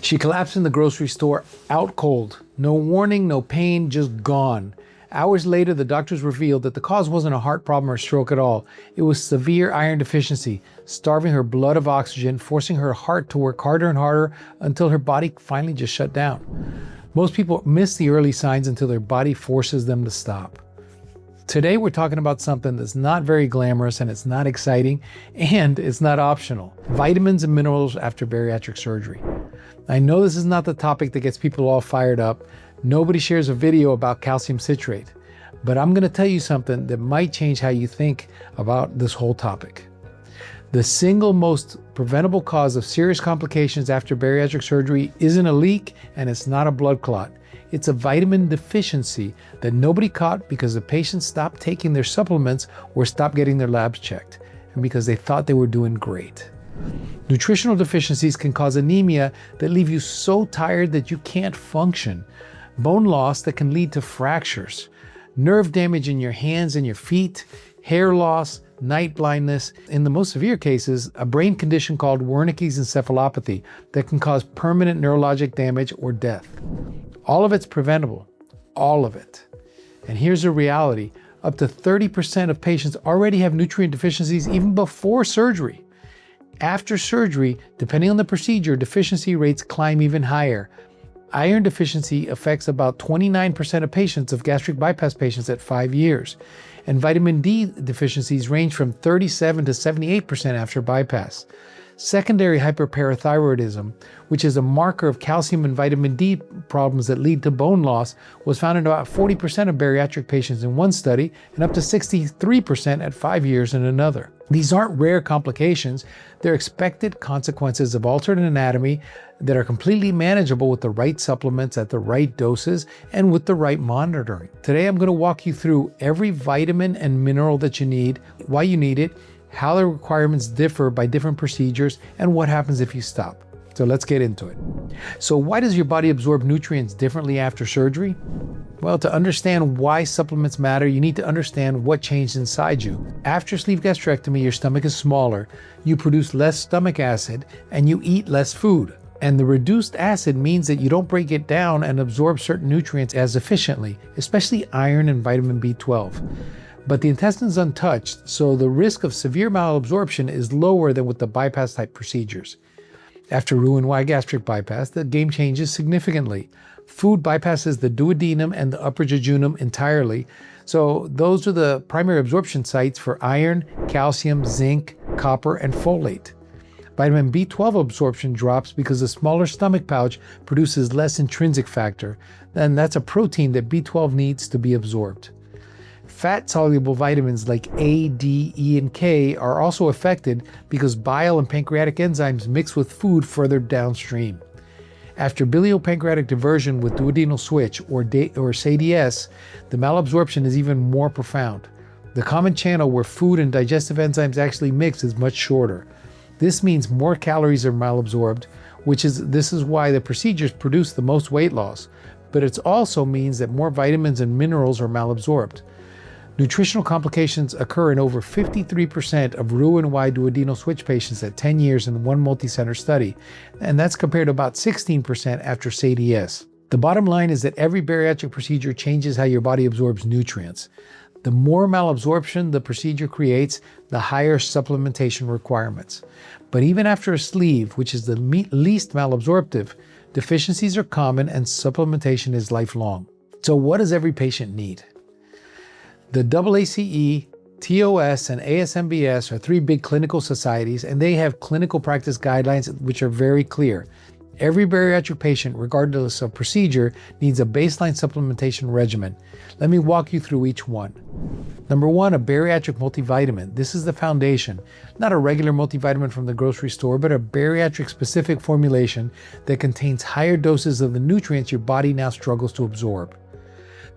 She collapsed in the grocery store, out cold. No warning, no pain, just gone. Hours later, the doctors revealed that the cause wasn't a heart problem or stroke at all. It was severe iron deficiency, starving her blood of oxygen, forcing her heart to work harder and harder until her body finally just shut down. Most people miss the early signs until their body forces them to stop. Today, we're talking about something that's not very glamorous, and it's not exciting, and it's not optional. Vitamins and minerals after bariatric surgery. I know this is not the topic that gets people all fired up. Nobody shares a video about calcium citrate, but I'm going to tell you something that might change how you think about this whole topic. The single most preventable cause of serious complications after bariatric surgery isn't a leak, and it's not a blood clot. It's a vitamin deficiency that nobody caught because the patients stopped taking their supplements or stopped getting their labs checked, and because they thought they were doing great. Nutritional deficiencies can cause anemia that leave you so tired that you can't function, bone loss that can lead to fractures, nerve damage in your hands and your feet, hair loss, night blindness, in the most severe cases, a brain condition called Wernicke's encephalopathy that can cause permanent neurologic damage or death. All of it's preventable, all of it. And here's the reality, up to 30% of patients already have nutrient deficiencies even before surgery. After surgery, depending on the procedure, deficiency rates climb even higher. Iron deficiency affects about 29% of patients of gastric bypass patients at 5 years. And vitamin D deficiencies range from 37 to 78% after bypass. Secondary hyperparathyroidism, which is a marker of calcium and vitamin D problems that lead to bone loss, was found in about 40% of bariatric patients in one study and up to 63% at 5 years in another. These aren't rare complications. They're expected consequences of altered anatomy that are completely manageable with the right supplements at the right doses and with the right monitoring. Today, I'm going to walk you through every vitamin and mineral that you need, why you need it, how the requirements differ by different procedures, and what happens if you stop. So let's get into it. So why does your body absorb nutrients differently after surgery? Well, to understand why supplements matter, you need to understand what changed inside you. After sleeve gastrectomy, your stomach is smaller, you produce less stomach acid, and you eat less food. And the reduced acid means that you don't break it down and absorb certain nutrients as efficiently, especially iron and vitamin B12. But the intestine is untouched, so the risk of severe malabsorption is lower than with the bypass type procedures. After Roux-en-Y gastric bypass, the game changes significantly. Food bypasses the duodenum and the upper jejunum entirely, so those are the primary absorption sites for iron, calcium, zinc, copper, and folate. Vitamin B12 absorption drops because the smaller stomach pouch produces less intrinsic factor, and that's a protein that B12 needs to be absorbed. Fat-soluble vitamins like A, D, E, and K are also affected because bile and pancreatic enzymes mix with food further downstream. After biliopancreatic diversion with duodenal switch or SADI S, the malabsorption is even more profound. The common channel where food and digestive enzymes actually mix is much shorter. This means more calories are malabsorbed, this is why the procedures produce the most weight loss, but it also means that more vitamins and minerals are malabsorbed. Nutritional complications occur in over 53% of Roux-en-Y duodenal switch patients at 10 years in one multi-center study, and that's compared to about 16% after SADI S. The bottom line is that every bariatric procedure changes how your body absorbs nutrients. The more malabsorption the procedure creates, the higher supplementation requirements. But even after a sleeve, which is the least malabsorptive, deficiencies are common and supplementation is lifelong. So what does every patient need? The AACE, TOS, and ASMBS are three big clinical societies, and they have clinical practice guidelines which are very clear. Every bariatric patient, regardless of procedure, needs a baseline supplementation regimen. Let me walk you through each one. Number one, a bariatric multivitamin. This is the foundation. Not a regular multivitamin from the grocery store, but a bariatric specific formulation that contains higher doses of the nutrients your body now struggles to absorb.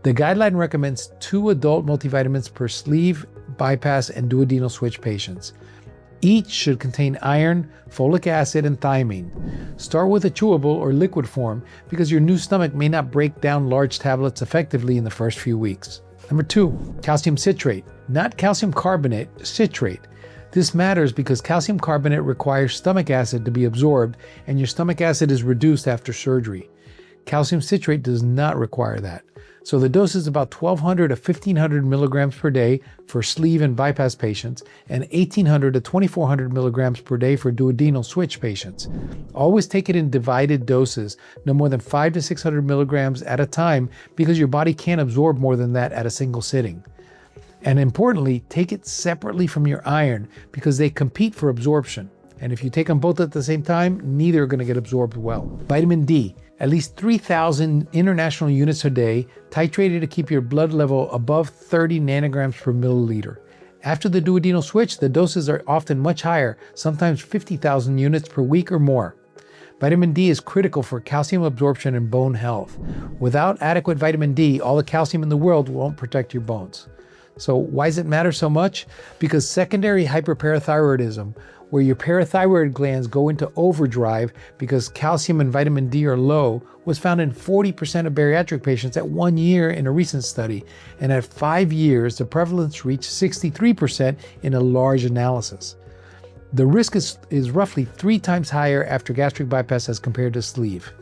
The guideline recommends 2 adult multivitamins per sleeve, bypass, and duodenal switch patients. Each should contain iron, folic acid, and thiamine. Start with a chewable or liquid form because your new stomach may not break down large tablets effectively in the first few weeks. Number 2, calcium citrate. Not calcium carbonate, citrate. This matters because calcium carbonate requires stomach acid to be absorbed, and your stomach acid is reduced after surgery. Calcium citrate does not require that. So the dose is about 1,200 to 1,500 milligrams per day for sleeve and bypass patients, and 1,800 to 2,400 milligrams per day for duodenal switch patients. Always take it in divided doses, no more than 500 to 600 milligrams at a time, because your body can't absorb more than that at a single sitting. And importantly, take it separately from your iron because they compete for absorption. And if you take them both at the same time, neither are going to get absorbed well. Vitamin D, at least 3,000 international units a day, titrated to keep your blood level above 30 nanograms per milliliter. After the duodenal switch, the doses are often much higher, sometimes 50,000 units per week or more. Vitamin D is critical for calcium absorption and bone health. Without adequate vitamin D, all the calcium in the world won't protect your bones. So why does it matter so much? Because secondary hyperparathyroidism, where your parathyroid glands go into overdrive because calcium and vitamin D are low, was found in 40% of bariatric patients at 1 year in a recent study, and at 5 years, the prevalence reached 63% in a large analysis. The risk is roughly 3 times higher after gastric bypass as compared to sleeve.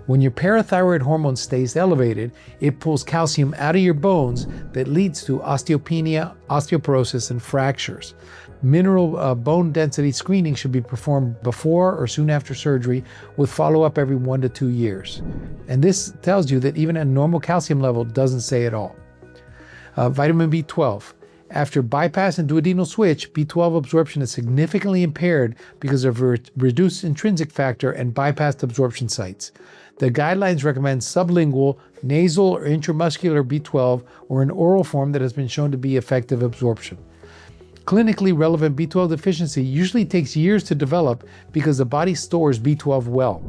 When your parathyroid hormone stays elevated, it pulls calcium out of your bones that leads to osteopenia, osteoporosis, and fractures. Mineral bone density screening should be performed before or soon after surgery with follow-up every 1 to 2 years. And this tells you that even a normal calcium level doesn't say it all. Vitamin B12. After bypass and duodenal switch, B12 absorption is significantly impaired because of reduced intrinsic factor and bypassed absorption sites. The guidelines recommend sublingual, nasal, or intramuscular B12 or an oral form that has been shown to be effective absorption. Clinically relevant B12 deficiency usually takes years to develop because the body stores B12 well.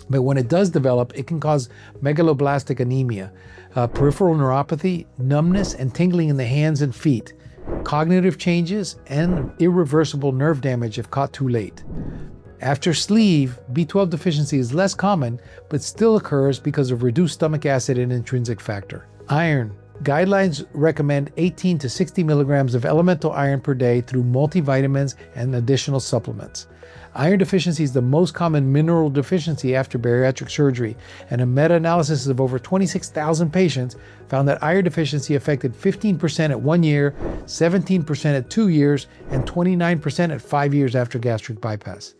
But when it does develop, it can cause megaloblastic anemia, peripheral neuropathy, numbness and tingling in the hands and feet, cognitive changes, and irreversible nerve damage if caught too late. After sleeve, B12 deficiency is less common, but still occurs because of reduced stomach acid and intrinsic factor. Iron. Guidelines recommend 18 to 60 milligrams of elemental iron per day through multivitamins and additional supplements. Iron deficiency is the most common mineral deficiency after bariatric surgery, and a meta-analysis of over 26,000 patients found that iron deficiency affected 15% at 1 year, 17% at 2 years, and 29% at 5 years after gastric bypass.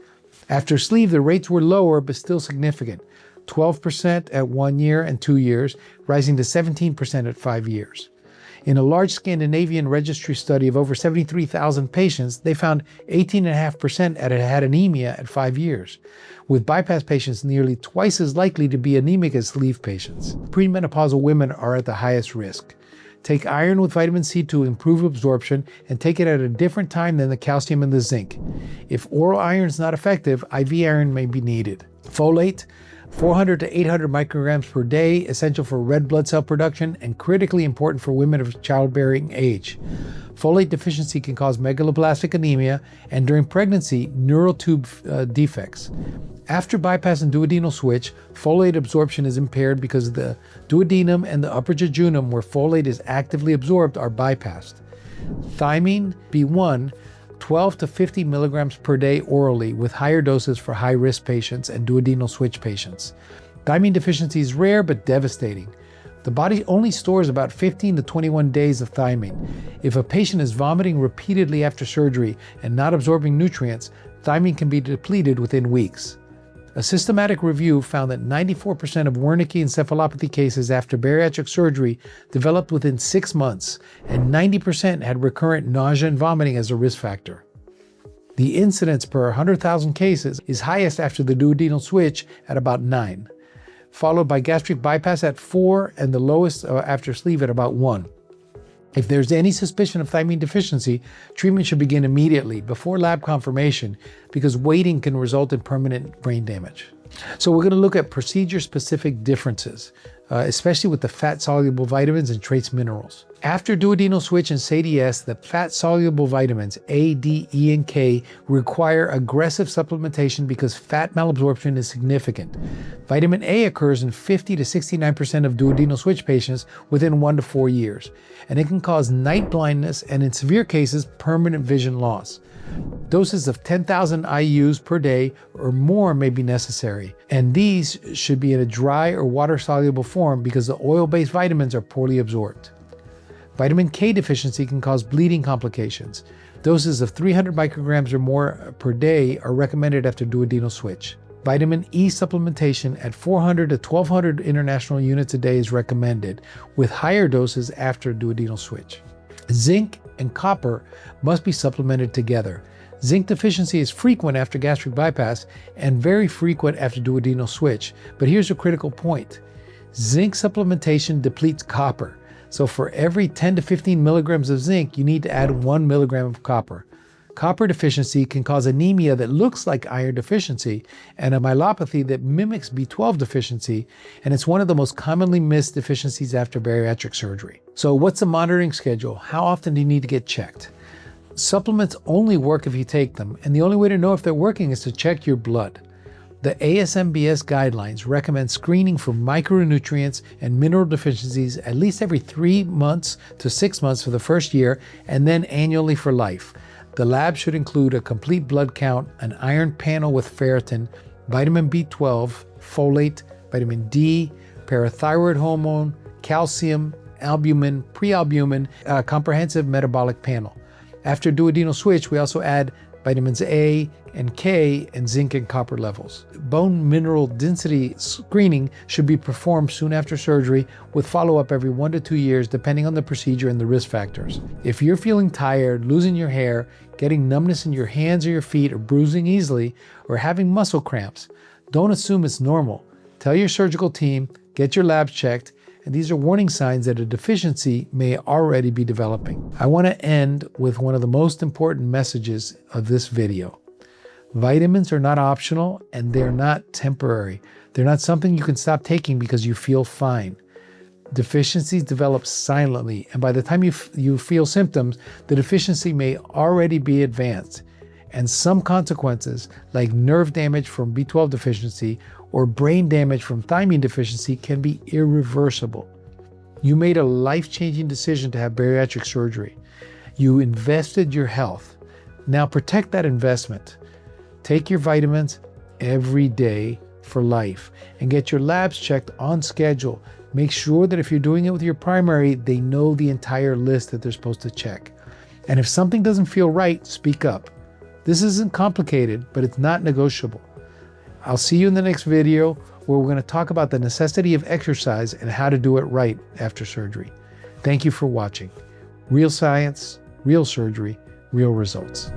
After sleeve, the rates were lower but still significant, 12% at 1 year and 2 years, rising to 17% at 5 years. In a large Scandinavian registry study of over 73,000 patients, they found 18.5% had anemia at 5 years, with bypass patients nearly twice as likely to be anemic as sleeve patients. Premenopausal women are at the highest risk. Take iron with vitamin C to improve absorption, and take it at a different time than the calcium and the zinc. If oral iron is not effective, IV iron may be needed. Folate, 400 to 800 micrograms per day, essential for red blood cell production and critically important for women of childbearing age. Folate deficiency can cause megaloblastic anemia and during pregnancy, neural tube defects. After bypass and duodenal switch, folate absorption is impaired because the duodenum and the upper jejunum where folate is actively absorbed are bypassed. Thiamine B1, 12 to 50 milligrams per day orally with higher doses for high-risk patients and duodenal switch patients. Thiamine deficiency is rare but devastating. The body only stores about 15 to 21 days of thiamine. If a patient is vomiting repeatedly after surgery and not absorbing nutrients, thiamine can be depleted within weeks. A systematic review found that 94% of Wernicke encephalopathy cases after bariatric surgery developed within 6 months, and 90% had recurrent nausea and vomiting as a risk factor. The incidence per 100,000 cases is highest after the duodenal switch at about 9, followed by gastric bypass at 4, and the lowest after sleeve at about 1. If there's any suspicion of thiamine deficiency, treatment should begin immediately before lab confirmation because waiting can result in permanent brain damage. So we're going to look at procedure-specific differences, especially with the fat-soluble vitamins and trace minerals. After duodenal switch and SADI S, the fat-soluble vitamins A, D, E, and K require aggressive supplementation because fat malabsorption is significant. Vitamin A occurs in 50 to 69% of duodenal switch patients within 1 to 4 years, and it can cause night blindness and in severe cases, permanent vision loss. Doses of 10,000 IUs per day or more may be necessary, and these should be in a dry or water-soluble form because the oil-based vitamins are poorly absorbed. Vitamin K deficiency can cause bleeding complications. Doses of 300 micrograms or more per day are recommended after duodenal switch. Vitamin E supplementation at 400 to 1200 international units a day is recommended, with higher doses after duodenal switch. Zinc and copper must be supplemented together. Zinc deficiency is frequent after gastric bypass and very frequent after duodenal switch, but here's a critical point. Zinc supplementation depletes copper, so for every 10 to 15 milligrams of zinc, you need to add 1 milligram of copper. Copper deficiency can cause anemia that looks like iron deficiency and a myelopathy that mimics B12 deficiency, and it's one of the most commonly missed deficiencies after bariatric surgery. So what's the monitoring schedule? How often do you need to get checked? Supplements only work if you take them, and the only way to know if they're working is to check your blood. The ASMBS guidelines recommend screening for micronutrients and mineral deficiencies at least every 3 months to 6 months for the first year, and then annually for life. The lab should include a complete blood count, an iron panel with ferritin, vitamin B12, folate, vitamin D, parathyroid hormone, calcium, albumin, prealbumin, a comprehensive metabolic panel. After duodenal switch, we also add vitamins A and K and zinc and copper levels. Bone mineral density screening should be performed soon after surgery with follow-up every 1 to 2 years depending on the procedure and the risk factors. If you're feeling tired, losing your hair, getting numbness in your hands or your feet, or bruising easily, or having muscle cramps, don't assume it's normal. Tell your surgical team, get your labs checked, and these are warning signs that a deficiency may already be developing. I want to end with one of the most important messages of this video. Vitamins are not optional and they're not temporary. They're not something you can stop taking because you feel fine. Deficiencies develop silently, and by the time you feel symptoms, the deficiency may already be advanced. And some consequences, like nerve damage from B12 deficiency or brain damage from thiamine deficiency, can be irreversible. You made a life-changing decision to have bariatric surgery. You invested your health. Now protect that investment. Take your vitamins every day for life and get your labs checked on schedule. Make sure that if you're doing it with your primary, they know the entire list that they're supposed to check. And if something doesn't feel right, speak up. This isn't complicated, but it's not negotiable. I'll see you in the next video where we're going to talk about the necessity of exercise and how to do it right after surgery. Thank you for watching. Real science, real surgery, real results.